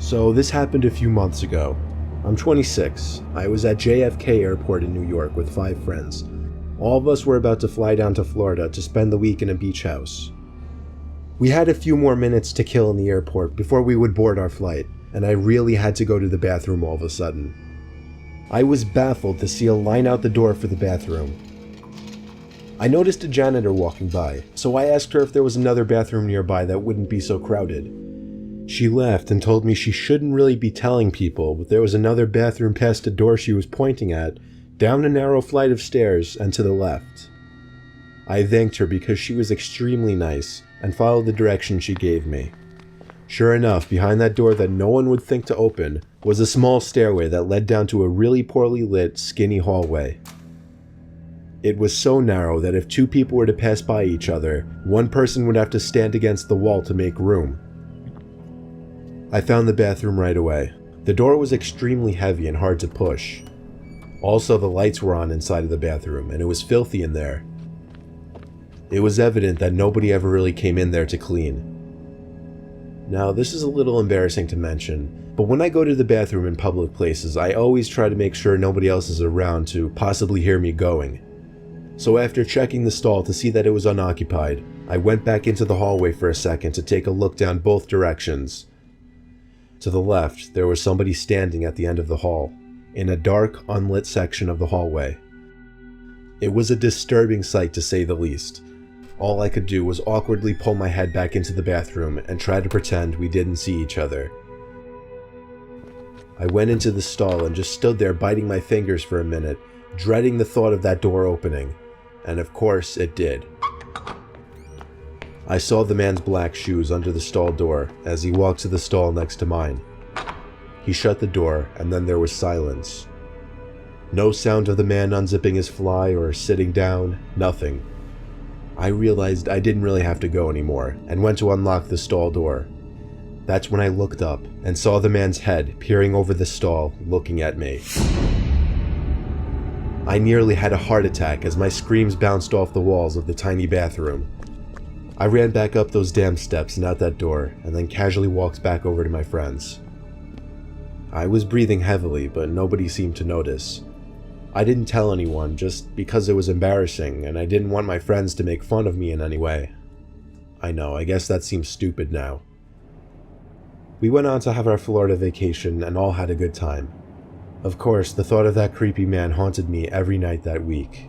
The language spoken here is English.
So this happened a few months ago. I'm 26. I was at JFK Airport in New York with 5 friends. All of us were about to fly down to Florida to spend the week in a beach house. We had a few more minutes to kill in the airport before we would board our flight, and I really had to go to the bathroom all of a sudden. I was baffled to see a line out the door for the bathroom. I noticed a janitor walking by, so I asked her if there was another bathroom nearby that wouldn't be so crowded. She laughed and told me she shouldn't really be telling people, but there was another bathroom past the door she was pointing at, down a narrow flight of stairs and to the left. I thanked her because she was extremely nice and followed the direction she gave me. Sure enough, behind that door that no one would think to open was a small stairway that led down to a really poorly lit, skinny hallway. It was so narrow that if 2 people were to pass by each other, one person would have to stand against the wall to make room. I found the bathroom right away. The door was extremely heavy and hard to push. Also, the lights were on inside of the bathroom, and it was filthy in there. It was evident that nobody ever really came in there to clean. Now, this is a little embarrassing to mention, but when I go to the bathroom in public places, I always try to make sure nobody else is around to possibly hear me going. So after checking the stall to see that it was unoccupied, I went back into the hallway for a second to take a look down both directions. To the left, there was somebody standing at the end of the hall, in a dark, unlit section of the hallway. It was a disturbing sight to say the least. All I could do was awkwardly pull my head back into the bathroom and try to pretend we didn't see each other. I went into the stall and just stood there biting my fingers for a minute, dreading the thought of that door opening. And of course, it did. I saw the man's black shoes under the stall door as he walked to the stall next to mine. He shut the door, and then there was silence. No sound of the man unzipping his fly or sitting down, nothing. I realized I didn't really have to go anymore, and went to unlock the stall door. That's when I looked up and saw the man's head peering over the stall, looking at me. I nearly had a heart attack as my screams bounced off the walls of the tiny bathroom. I ran back up those damn steps and out that door, and then casually walked back over to my friends. I was breathing heavily, but nobody seemed to notice. I didn't tell anyone just because it was embarrassing, and I didn't want my friends to make fun of me in any way. I know, I guess that seems stupid now. We went on to have our Florida vacation and all had a good time. Of course, the thought of that creepy man haunted me every night that week.